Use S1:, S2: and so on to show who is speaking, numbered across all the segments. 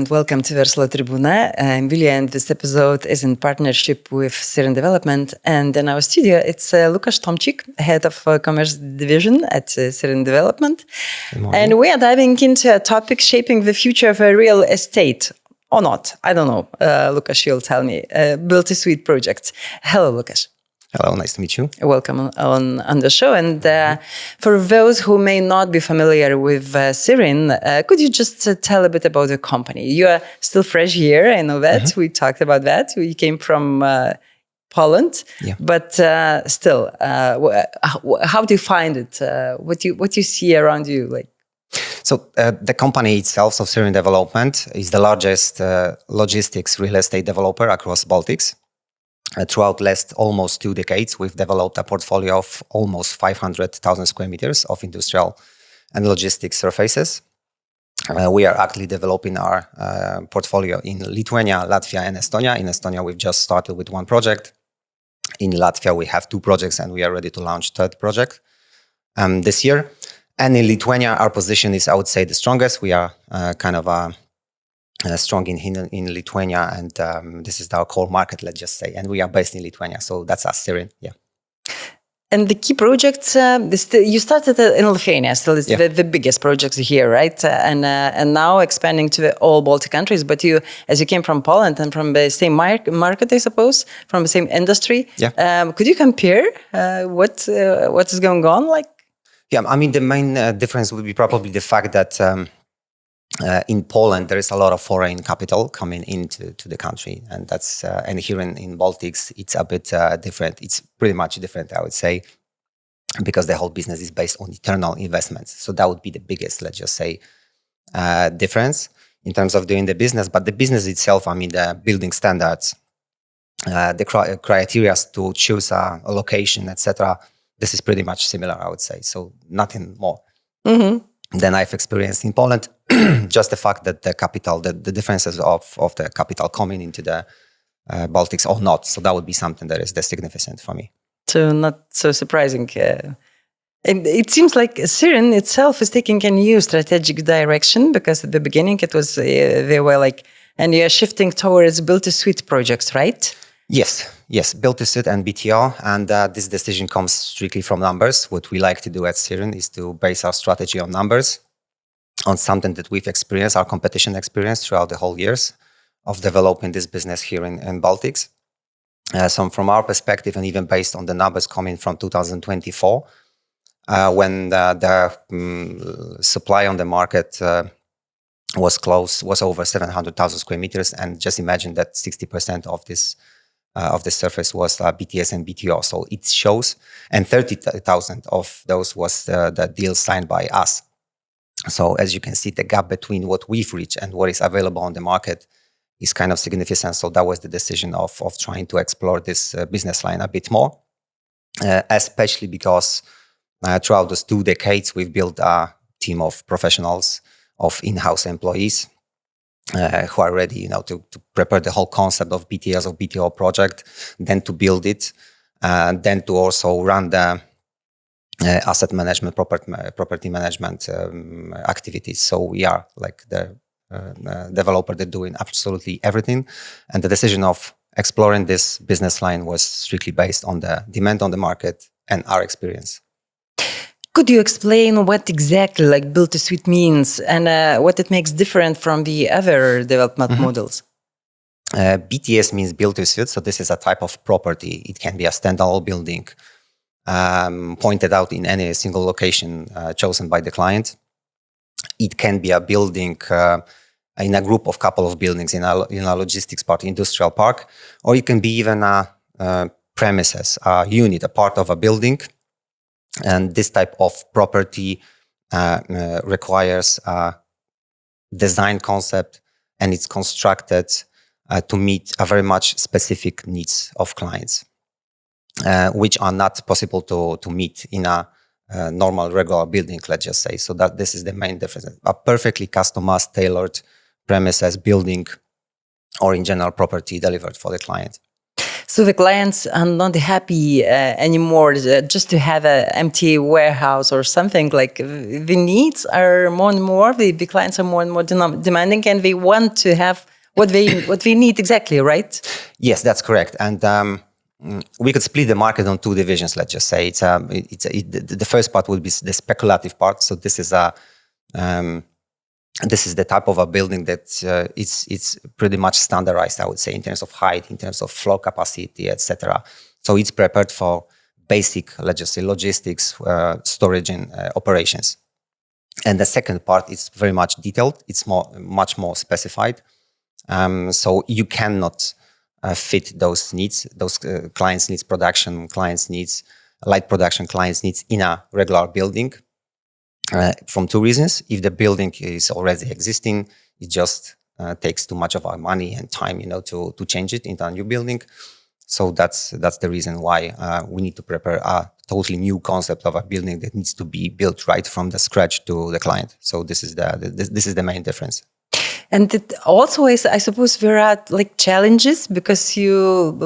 S1: and welcome to Verslo Tribuna. I'm Vilja, and this episode is in partnership with SIRIN Development. And in our studio, it's Lukasz Tomczyk, head of commerce division at SIRIN Development. And we are diving into a topic shaping the future of real estate. Or not, I don't know. Lukasz, you'll tell me. Build-to-suit projects. Hello, Lukasz.
S2: Hello, nice to meet you.
S1: Welcome on the show. And for those who may not be familiar with SIRIN, could you just tell a bit about the company? You are still fresh here, I know that. We talked about that. We came from Poland, but still, how do you find it? What do you see around you?
S2: So the company itself, so SIRIN Development, is the largest logistics real estate developer across Baltics. Throughout last almost 2 decades, we've developed a portfolio of almost 500,000 square meters of industrial and logistics surfaces. We are actively developing our portfolio in Lithuania, Latvia, and Estonia. In Estonia, we've just started with 1 project. In Latvia, we have 2 projects, and we are ready to launch 3rd project this year. And in Lithuania, our position is, I would say, the strongest. We are strong in Lithuania, and this is our core market, let's just say. And we are based in Lithuania, so that's us, SIRIN.
S1: And the key projects, you started in Lithuania, still it's the biggest projects here, right? And now expanding to all Baltic countries. But as you came from Poland and from the same market, I suppose, from the same industry, could you compare what is going on?
S2: I mean, the main difference would be probably the fact that in Poland, there is a lot of foreign capital coming into the country, and that's and here in Baltics, it's a bit different. It's pretty much different, I would say, because the whole business is based on internal investments. So that would be the biggest, let's just say, difference in terms of doing the business. But the business itself, I mean, the building standards, the criteria to choose a location, etc. This is pretty much similar, I would say. So nothing more. Than I've experienced in Poland. Just the fact that the capital, the differences of the capital coming into the Baltics or not. So that would be something that is significant for me.
S1: So not so surprising. And it seems like SIRIN itself is taking a new strategic direction, because at the beginning it was, they were and you're shifting towards build-to-suit projects, right?
S2: Yes, build-to-suit and BTO, and this decision comes strictly from numbers. What we like to do at SIRIN is to base our strategy on numbers, on something that we've experienced, our competition experience throughout the whole years of developing this business here in Baltics. So from our perspective, and even based on the numbers coming from 2024, when the supply on the market was over 700,000 square meters, and just imagine that 60% of the surface was BTS and BTO. So it shows, and 30,000 of those was the deal signed by us. So as you can see, the gap between what we've reached and what is available on the market is kind of significant. So that was the decision of trying to explore this business line a bit more, especially because throughout those 2 decades, we've built a team of professionals, of in-house employees, who are ready, to prepare the whole concept of BTS, of BTO project, then to build it, then to also run the asset management, property management activities. So we are like the developer that doing absolutely everything. And the decision of exploring this business line was strictly based on the demand on the market and our experience.
S1: Could you explain what exactly build-to-suit means and what it makes different from the other development models?
S2: BTS means build-to-suit. So this is a type of property. It can be a standalone building pointed out in any single location chosen by the client. It can be a building in a group of couple of buildings in a logistics park, industrial park, or it can be even a premises, a unit, a part of a building. And this type of property requires a design concept, and it's constructed to meet a very much specific needs of clients, which are not possible to meet in a normal, regular building, let's just say. So that this is the main difference. A perfectly customized, tailored premises, building, or in general property delivered for the client.
S1: So the clients are not happy anymore just to have an empty warehouse or something. Like the needs are more and more. The clients are more and more demanding, and they want to have what they need exactly, right?
S2: Yes, that's correct. And we could split the market on two divisions. Let's just say the first part would be the speculative part. So this is the type of a building that it's pretty much standardized, I would say, in terms of height, in terms of floor capacity, etc. So it's prepared for basic, let's just say, logistics, storage, and operations. And the second part is very much detailed. It's much more specified. So you cannot fit those needs, those clients' needs, production clients' needs, light production clients' needs in a regular building. From two reasons. If the building is already existing, it just takes too much of our money and time, to change it into a new building. So that's the reason why we need to prepare a totally new concept of a building that needs to be built right from the scratch to the client. So this is the main difference.
S1: And it also is, I suppose, there are like challenges because you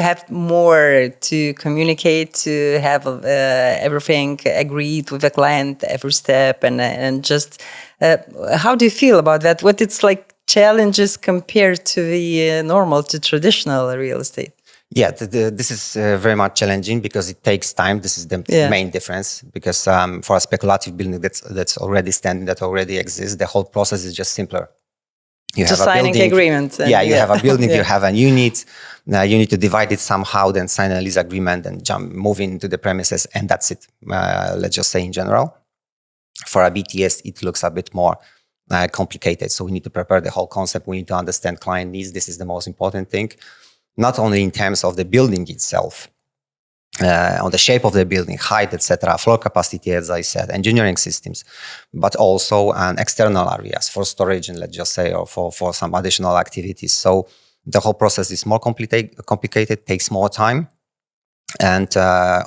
S1: have more to communicate, to have everything agreed with the client every step, and just how do you feel about that? What it's like challenges compared to the to traditional real estate?
S2: Yeah, this is very much challenging because it takes time. This is the main difference because for a speculative building that's already standing, that already exists, the whole process is just simpler. You
S1: just
S2: have a
S1: signing
S2: building,
S1: agreements.
S2: You have a building, you have a unit. Now you need to divide it somehow, then sign a lease agreement and move into the premises, and that's it. Let's just say in general. For a BTS, it looks a bit more complicated. So we need to prepare the whole concept. We need to understand client needs. This is the most important thing. Not only in terms of the building itself, on the shape of the building, height, etc., floor capacity, as I said, engineering systems, but also external areas for storage and let's just say, or for some additional activities. So the whole process is more complicated, takes more time, and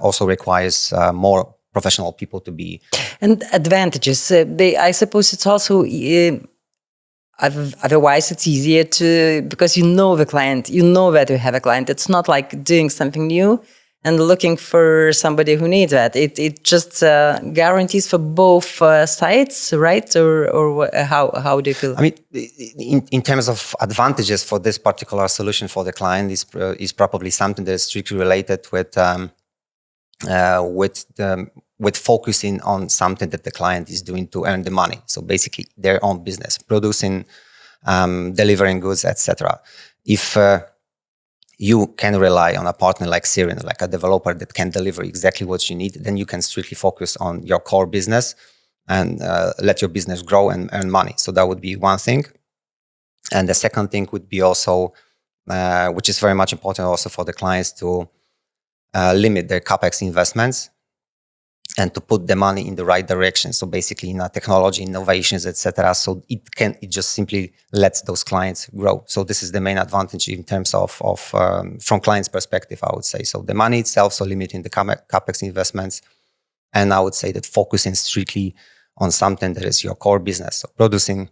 S2: also requires more professional people to be.
S1: And advantages, I suppose it's also. Otherwise, it's easier because you know the client, you know that you have a client. It's not like doing something new and looking for somebody who needs that. It just guarantees for both sides, right? Or how do you feel?
S2: I mean, in terms of advantages for this particular solution for the client is probably something that is strictly related with focusing on something that the client is doing to earn the money. So basically their own business, producing, delivering goods, etc. If you can rely on a partner like SIRIN, like a developer that can deliver exactly what you need, then you can strictly focus on your core business and let your business grow and earn money. So that would be one thing. And the second thing would be also, which is very much important also for the clients to limit their CapEx investments and to put the money in the right direction. So basically in technology, innovations, etc. So it just simply lets those clients grow. So this is the main advantage in terms of from client's perspective, I would say. So the money itself, so limiting the CapEx investments. And I would say that focusing strictly on something that is your core business. So producing,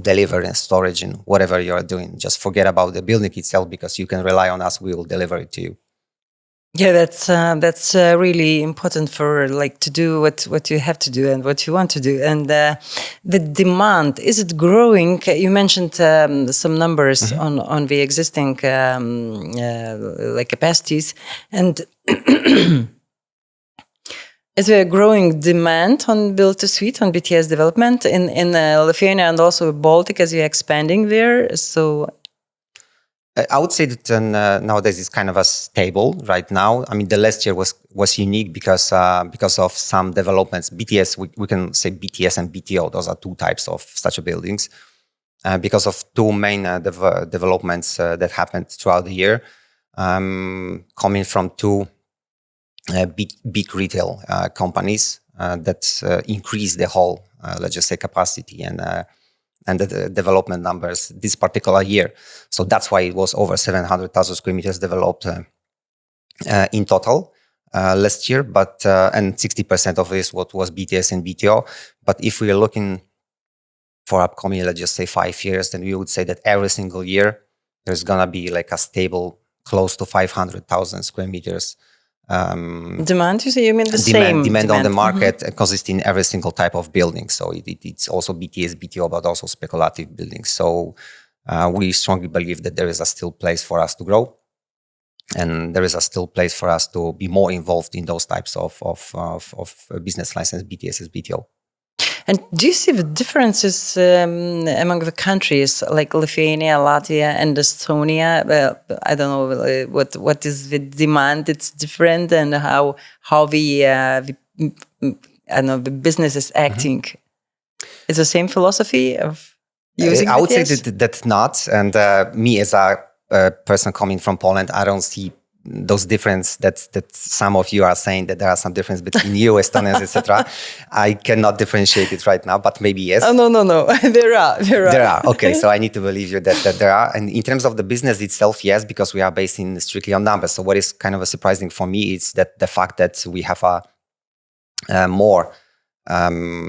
S2: delivery and storage and whatever you're doing. Just forget about the building itself because you can rely on us. We will deliver it to you.
S1: Yeah, that's really important for to do what you have to do and what you want to do. And the demand, is it growing? You mentioned some numbers on the existing capacities, and is there a growing demand on build to suite on BTS development in Lithuania and also Baltic as you're expanding there? So.
S2: I would say that nowadays it's kind of a stable right now. I mean, the last year was unique because of some developments. BTS, we can say BTS and BTO. Those are two types of such buildings. Because of two main developments that happened throughout the year, coming from two big retail companies that increased the whole, let's just say, capacity and the development numbers this particular year. So that's why it was over 700,000 square meters developed in total last year. But and 60% of this was BTS and BTO. But if we are looking for upcoming, let's just say 5 years, then we would say that every single year there's gonna be like a stable close to 500,000 square meters.
S1: Demand, you say? You mean the same
S2: demand on the market, consisting every single type of building. So it's also BTS, BTO, but also speculative buildings. So we strongly believe that there is a still place for us to grow, and there is a still place for us to be more involved in those types of business license, BTS, BTO.
S1: And do you see the differences among the countries, like Lithuania, Latvia, and Estonia? I don't know what is the demand. It's different, and how the I don't know, the business is acting. It's the same philosophy of using.
S2: I would say that's not. And me as a person coming from Poland, I don't see those difference that some of you are saying that there are some difference between you, Estonians, etc. I cannot differentiate it right now, but maybe yes.
S1: Oh, no. There are.
S2: Okay, so I need to believe you that there are. And in terms of the business itself, yes, because we are based in strictly on numbers. So what is kind of surprising for me is that the fact that we have a more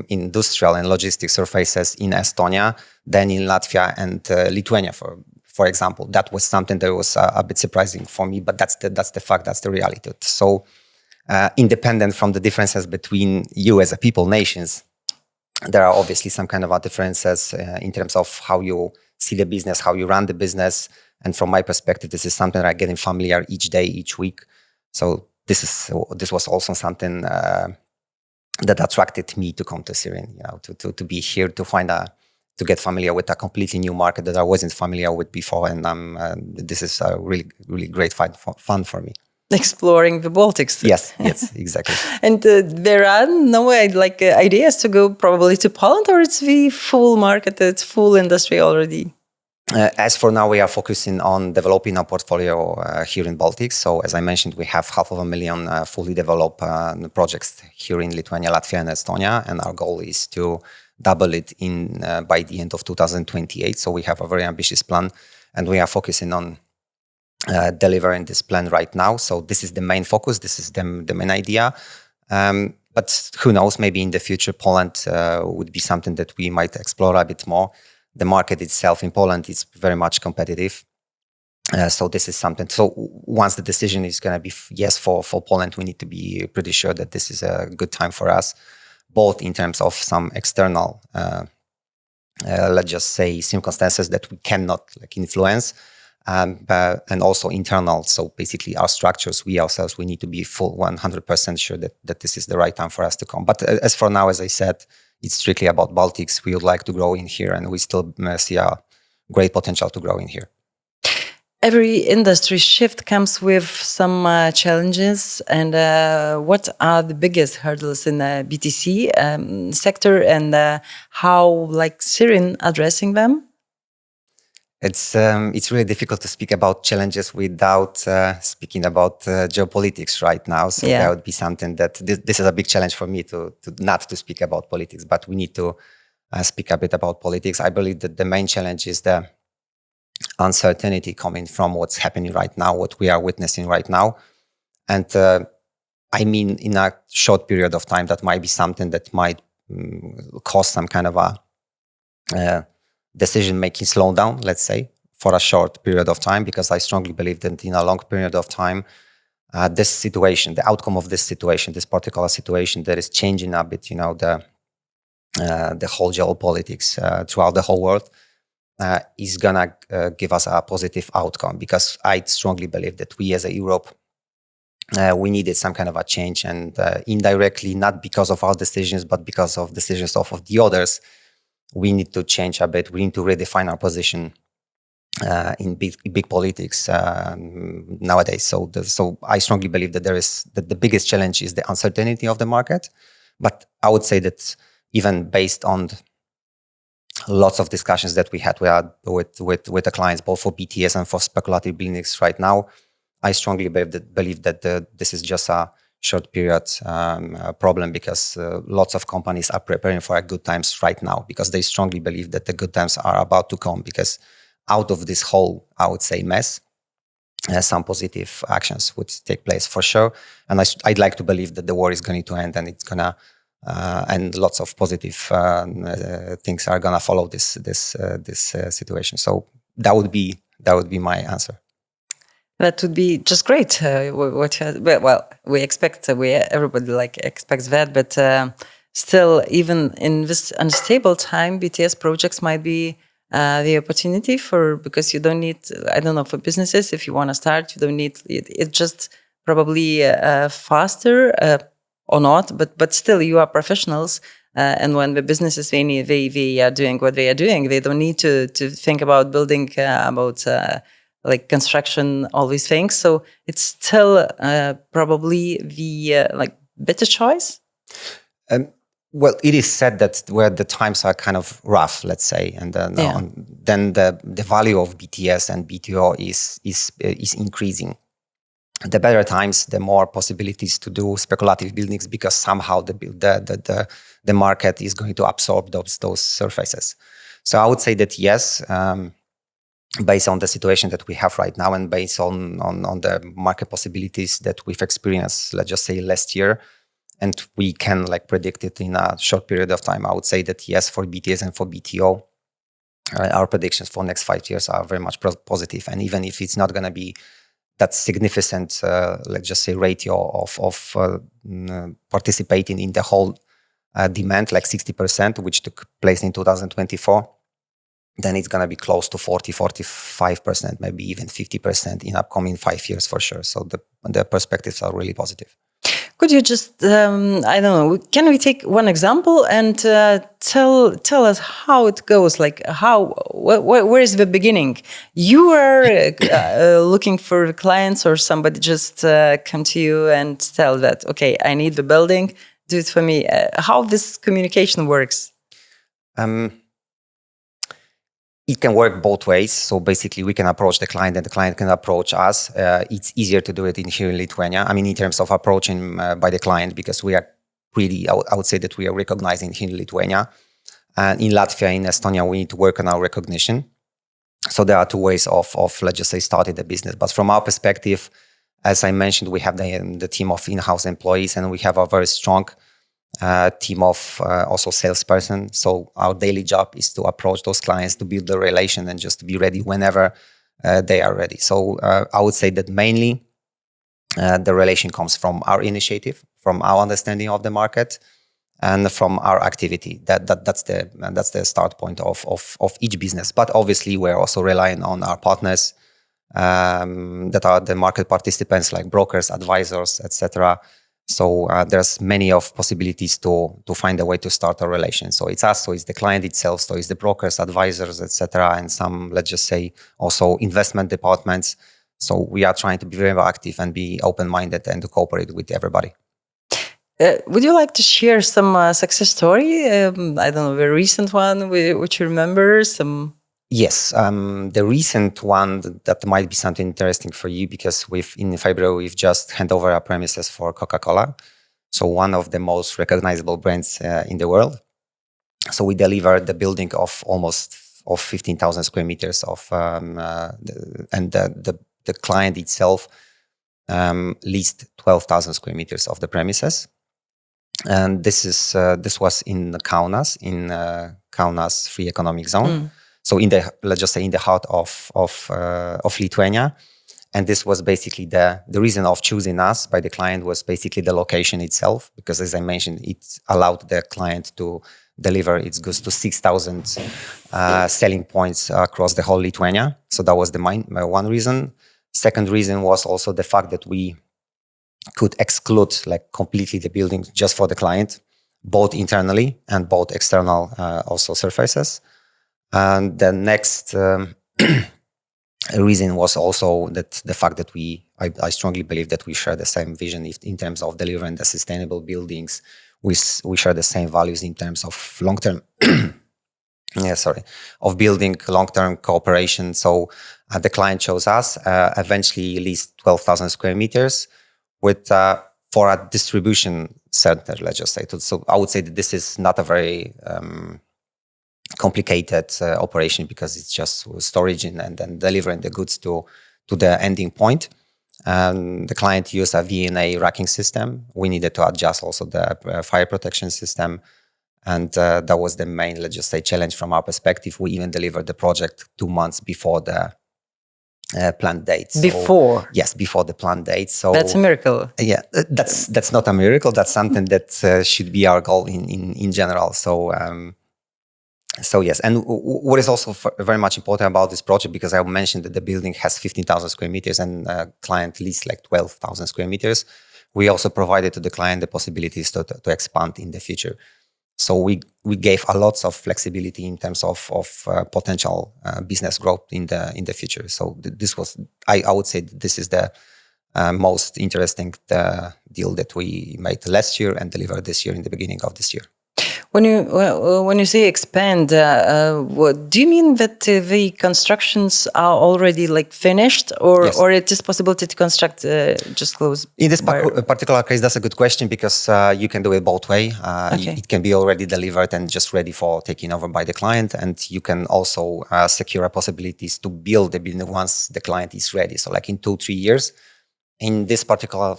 S2: industrial and logistic surfaces in Estonia than in Latvia and Lithuania, for example. That was something that was a bit surprising for me, but that's the fact, that's the reality. So independent from the differences between you as a people, nations, there are obviously some kind of differences in terms of how you see the business, how you run the business. And from my perspective, this is something that I'm getting familiar each day, each week. So this was also something that attracted me to come to SIRIN, to be here, to get familiar with a completely new market that I wasn't familiar with before. And this is a really, really great fun for me.
S1: Exploring the Baltics.
S2: Yes, exactly.
S1: And there are no ideas to go probably to Poland, or it's the full market, it's full industry already?
S2: As for now, we are focusing on developing our portfolio here in Baltics. So as I mentioned, we have 500,000 fully developed projects here in Lithuania, Latvia, and Estonia. And our goal is to double it by the end of 2028. So we have a very ambitious plan, and we are focusing on delivering this plan right now. So this is the main focus. This is the main idea. But who knows, maybe in the future, Poland would be something that we might explore a bit more. The market itself in Poland is very much competitive. So this is something. So once the decision is going to be yes for Poland, we need to be pretty sure that this is a good time for us, both in terms of some external, let's just say, circumstances that we cannot influence, and also internal. So basically our structures, we ourselves, we need to be full 100% sure that this is the right time for us to come. But as for now, as I said, it's strictly about Baltics. We would like to grow in here, and we still see a great potential to grow in here.
S1: Every industry shift comes with some challenges. And what are the biggest hurdles in the BTC sector, and how SIRIN addressing them?
S2: It's really difficult to speak about challenges without speaking about geopolitics right now. So that would be something that this is a big challenge for me to not to speak about politics, but we need to speak a bit about politics. I believe that the main challenge is the uncertainty coming from what's happening right now, what we are witnessing right now. And I mean, in a short period of time, that might be something that might cause some kind of a decision-making slowdown, let's say, for a short period of time, because I strongly believe that in a long period of time, this situation, the outcome of this situation, this particular situation that is changing a bit, the whole geopolitics throughout the whole world, is gonna give us a positive outcome, because I strongly believe that we as a Europe, we needed some kind of a change, and indirectly, not because of our decisions, but because of decisions of the others, we need to change a bit. We need to redefine our position in big politics nowadays. So I strongly believe that the biggest challenge is the uncertainty of the market. But I would say that even based on lots of discussions that we had with the clients, both for BTS and for speculative buildings right now, I strongly believe that this is just a short period problem, because lots of companies are preparing for good times right now, because they strongly believe that the good times are about to come, because out of this whole, I would say, mess, some positive actions would take place for sure. And I'd like to believe that the war is going to end, and it's going to and lots of positive things are going to follow this situation. So that would be my answer.
S1: That would be just great. We expect everybody expects that, but still, even in this unstable time, BTS projects might be the opportunity because you don't need. I don't know, for businesses, if you want to start, you don't need it. It's just probably faster or not, but still, you are professionals. And when the businesses they are doing what they are doing, they don't need to think about building like construction, all these things. So it's still probably the better choice.
S2: Well, it is said that where the times are kind of rough, let's say, and then the value of BTS and BTO is increasing. The better times, the more possibilities to do speculative buildings, because somehow the market is going to absorb those surfaces. So I would say that yes, based on the situation that we have right now and based on the market possibilities that we've experienced, let's just say last year, and we can predict it in a short period of time, I would say that yes, for BTS and for BTO, our predictions for next 5 years are very much positive. And even if it's not going to be that significant, let's just say, ratio of participating in the whole demand, like 60%, which took place in 2024, then it's going to be close to 40-45%, maybe even 50% in upcoming 5 years for sure. So the perspectives are really positive.
S1: Could you just, I don't know, can we take one example and tell us how it goes? Like where is the beginning? You are looking for clients, or somebody just come to you and tell that, okay, I need the building, do it for me. How this communication works?
S2: It can work both ways. So basically, we can approach the client and the client can approach us. It's easier to do it here in Lithuania. I mean, in terms of approaching by the client, because we are pretty, I would say that we are recognizing here in Lithuania. And in Latvia, in Estonia, we need to work on our recognition. So there are two ways of let's just say, starting the business. But from our perspective, as I mentioned, we have the team of in-house employees, and we have a very strong team of also salesperson. So our daily job is to approach those clients, to build the relation, and just to be ready whenever they are ready. So I would say that mainly the relation comes from our initiative, from our understanding of the market, and from our activity. That's the start point of each business. But obviously, we're also relying on our partners that are the market participants, like brokers, advisors, etc. So there's many of possibilities to find a way to start a relation. So it's us, so it's the client itself, so it's the brokers, advisors, etc., and some, let's just say, also investment departments. So we are trying to be very active and be open-minded and to cooperate with everybody.
S1: Would you like to share some success story? I don't know, a recent one which you remember?
S2: Yes, the recent one that might be something interesting for you, because in February we've just handed over our premises for Coca-Cola, so one of the most recognizable brands in the world. So we delivered the building of almost 15,000 square meters and the client itself leased 12,000 square meters of the premises, and this was in Kaunas, in Kaunas Free Economic Zone. So let's just say in the heart of Lithuania. And this was basically the reason of choosing us by the client was basically the location itself, because as I mentioned, it allowed the client to deliver its goods to 6,000 selling points across the whole Lithuania. So that was the one reason. Second reason was also the fact that we could exclude completely the building just for the client, both internally and both external also surfaces. And the next reason was also that the fact that I strongly believe that we share the same vision in terms of delivering the sustainable buildings. We share the same values in terms of long-term, of building long-term cooperation. So the client chose us, eventually leased 12,000 square meters for a distribution center, let's just say. So I would say that this is not a very complicated operation, because it's just storage and then delivering the goods to the ending point. The client used a VNA racking system. We needed to adjust also the fire protection system. And that was the main, let's just say, challenge from our perspective. We even delivered the project 2 months before the planned date. So,
S1: before?
S2: Yes, before the planned date. So
S1: that's a miracle.
S2: Yeah, that's not a miracle. That's something that should be our goal in general. So yes, and what is also very much important about this project, because I mentioned that the building has 15,000 square meters and client leased like 12,000 square meters. We also provided to the client the possibilities to expand in the future. So we gave a lots of flexibility in terms of potential business growth in the future. So this was, I would say, this is the most interesting deal that we made last year and delivered this year in the beginning of this year.
S1: When you say expand, what do you mean that the constructions are already like finished, or
S2: Yes.
S1: or it is possibility to construct just close?
S2: In this particular case, that's a good question, because you can do it both way.
S1: Okay.
S2: It can be already delivered and just ready for taking over by the client, and you can also secure possibilities to build the building once the client is ready. So like in 2-3 years. In this particular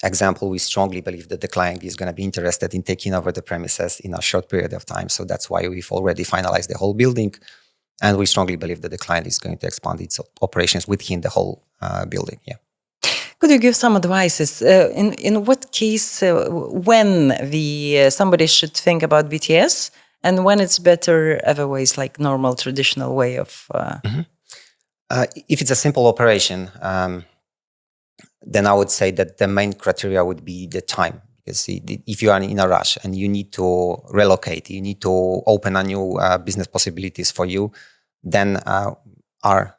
S2: example, we strongly believe that the client is going to be interested in taking over the premises in a short period of time. So that's why we've already finalized the whole building. And we strongly believe that the client is going to expand its operations within the whole building. Yeah.
S1: Could you give some advices? In what case, when somebody should think about BTS, and when it's better otherwise, like normal traditional way of?
S2: If it's a simple operation, then I would say that the main criteria would be the time. Because if you are in a rush and you need to relocate, you need to open a new business possibilities for you, then our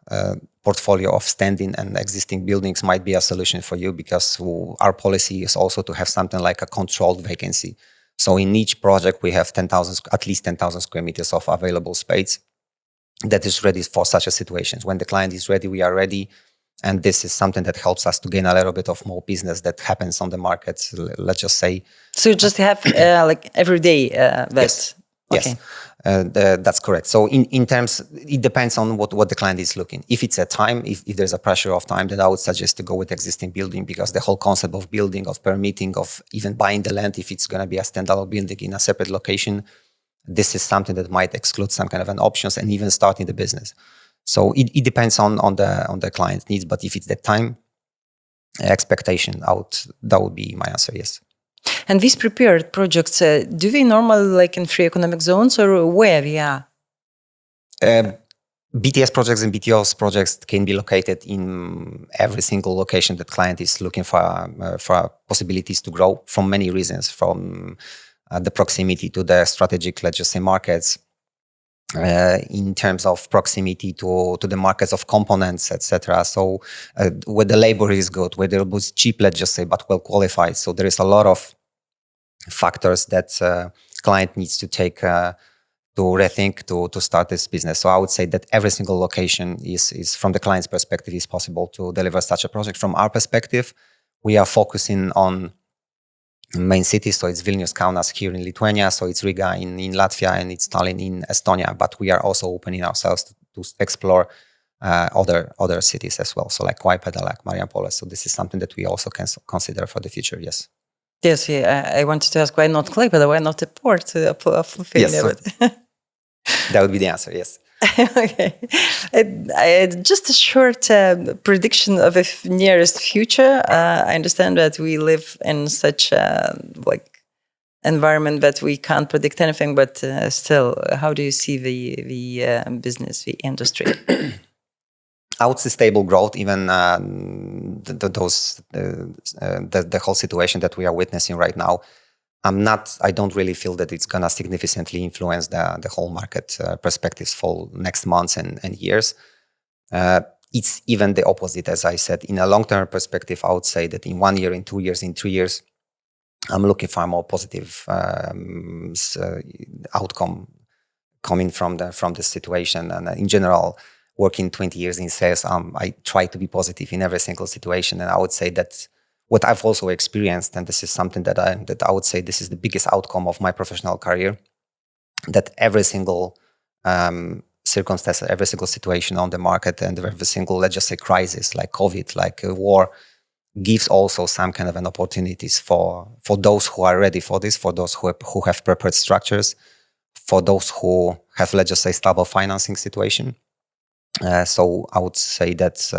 S2: portfolio of standing and existing buildings might be a solution for you, because our policy is also to have something like a controlled vacancy. So in each project, we have at least 10,000 square meters of available space that is ready for such a situation. When the client is ready, we are ready. And this is something that helps us to gain a little bit of more business that happens on the market, let's just say.
S1: So you just have like every day that?
S2: Yes. Okay. Yes, that's correct. So in terms, it depends on what the client is looking. If it's a time, if there's a pressure of time, then I would suggest to go with existing building, because the whole concept of building, of permitting, of even buying the land, if it's going to be a standalone building in a separate location, this is something that might exclude some kind of an options and even starting the business. So it depends on the client's needs. But if it's the time expectation, that would be my answer. Yes.
S1: And these prepared projects, do they normally like in free economic zones, or where? Yeah.
S2: BTS projects and BTOs projects can be located in every single location that client is looking for possibilities to grow, from many reasons, from the proximity to the strategic, let's just say, markets, in terms of proximity to the markets of components, etc. So where the labor is good, where the was cheap, let's just say, but well qualified. So there is a lot of factors that client needs to take to rethink to start this business. So I would say that every single location is from the client's perspective is possible to deliver such a project. From our perspective, we are focusing on main cities. So it's Vilnius, Kaunas here in Lithuania. So it's Riga in Latvia, and it's Tallinn in Estonia. But we are also opening ourselves to explore other cities as well. So like Klaipėda, like Marijampolė. So this is something that we also can consider for the future. Yes.
S1: Yes, I wanted to ask, why not Klaipėda? Why not a port of Lithuania?
S2: Yes, that would be the answer, yes.
S1: Okay. Just a short prediction of the nearest future. I understand that we live in such a environment that we can't predict anything, but still, how do you see the business, the industry?
S2: I would say stable growth, even the whole situation that we are witnessing right now. I don't really feel that it's going to significantly influence the whole market perspectives for next months and years. It's even the opposite, as I said. In a long-term perspective, I would say that in 1 year, in 2 years, in 3 years, I'm looking for a more positive outcome coming from the situation. And in general, working 20 years in sales, I try to be positive in every single situation. And I would say that what I've also experienced, and this is something that I would say this is the biggest outcome of my professional career, that every single circumstance, every single situation on the market, and every single, let's just say, crisis, like COVID, like a war, gives also some kind of an opportunities for those who are ready for this, for those who have prepared structures, for those who have, let's just say, stable financing situation. So I would say that,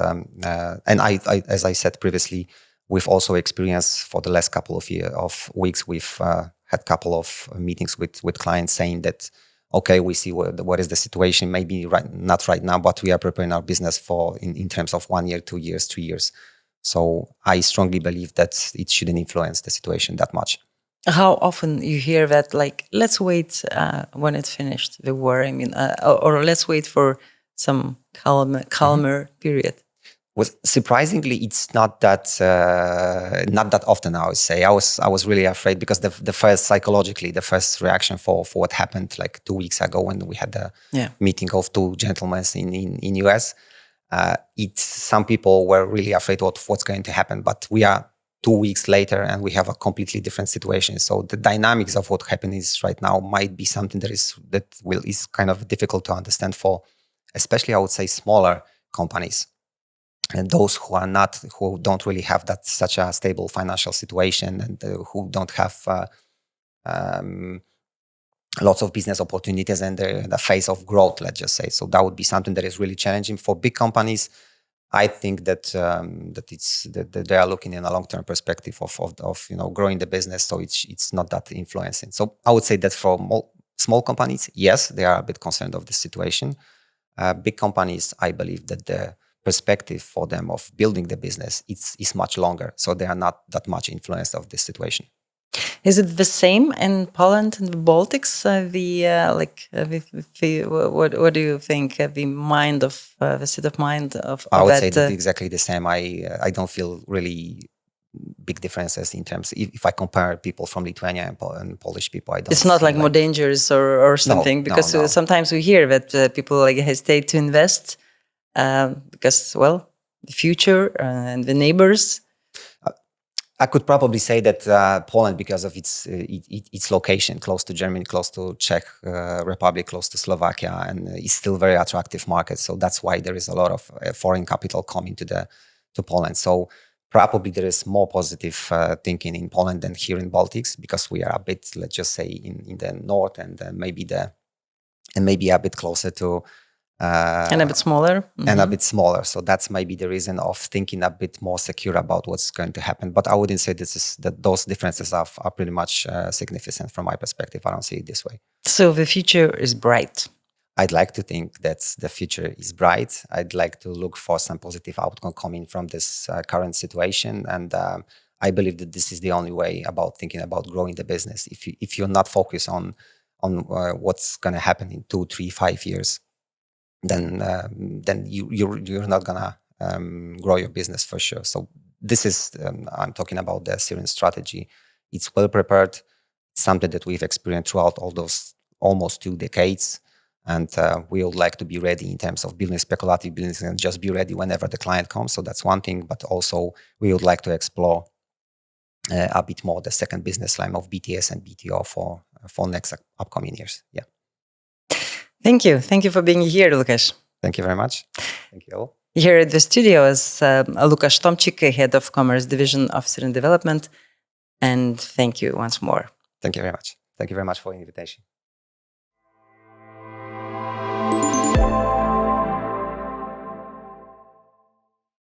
S2: and I, as I said previously, we've also experienced for the last couple of weeks, we've had a couple of meetings with clients saying that, okay, we see what is the situation, maybe not right now, but we are preparing our business for in terms of 1 year, 2 years, 3 years. So I strongly believe that it shouldn't influence the situation that much.
S1: How often you hear that, like, let's wait when it's finished, the war, I mean, or let's wait for some calmer period?
S2: Well, surprisingly, it's not that often. I would say I was really afraid because the first reaction for what happened like 2 weeks ago when we had the meeting of two gentlemen in US. Some people were really afraid of what's going to happen, but we are 2 weeks later and we have a completely different situation. So the dynamics of what happens right now might be something that is kind of difficult to understand for, especially I would say, smaller companies. And those who don't really have such a stable financial situation, and who don't have lots of business opportunities and the phase of growth, let's just say. So that would be something that is really challenging for big companies. I think that that they are looking in a long-term perspective of growing the business. So it's not that influencing. So I would say that for small companies, yes, they are a bit concerned of the situation. Big companies, I believe that the perspective for them of building the business is much longer, so they are not that much influenced of this situation.
S1: Is it the same in Poland and the Baltics? What do you think? The state of mind of
S2: I would
S1: that,
S2: say that exactly the same. I don't feel really big differences in terms. If I compare people from Lithuania and Polish people, I don't.
S1: It's not like more dangerous or something, because
S2: no.
S1: Sometimes we hear that people like hesitate to invest because, well, the future and the neighbors.
S2: I could probably say that Poland, because of its location, close to Germany, close to Czech Republic, close to Slovakia, and is still very attractive market. So that's why there is a lot of foreign capital coming to Poland. So probably there is more positive thinking in Poland than here in Baltics, because we are a bit, let's just say, in the north, and maybe a bit closer to.
S1: And a bit smaller.
S2: Mm-hmm. And a bit smaller. So that's maybe the reason of thinking a bit more secure about what's going to happen. But I wouldn't say that those differences are pretty much significant from my perspective. I don't see it this way.
S1: So the future is bright.
S2: I'd like to think that the future is bright. I'd like to look for some positive outcome coming from this current situation. And I believe that this is the only way about thinking about growing the business. If you're not focused on what's going to happen in 2, 3, 5 years, then you're not gonna grow your business for sure. So this is I'm talking about the SIRIN strategy. It's well prepared. It's something that we've experienced throughout all those almost 2 decades, and we would like to be ready in terms of building speculative business and just be ready whenever the client comes. So that's one thing. But also we would like to explore a bit more the second business line of BTS and BTO for next upcoming years. Yeah.
S1: Thank you. Thank you for being here, Lukasz.
S2: Thank you very much. Thank you all.
S1: Here at the studio is Lukasz Tomczyk, Head of Commerce Division of SIRIN Development. And thank you once more.
S2: Thank you very much. Thank you very much for the invitation.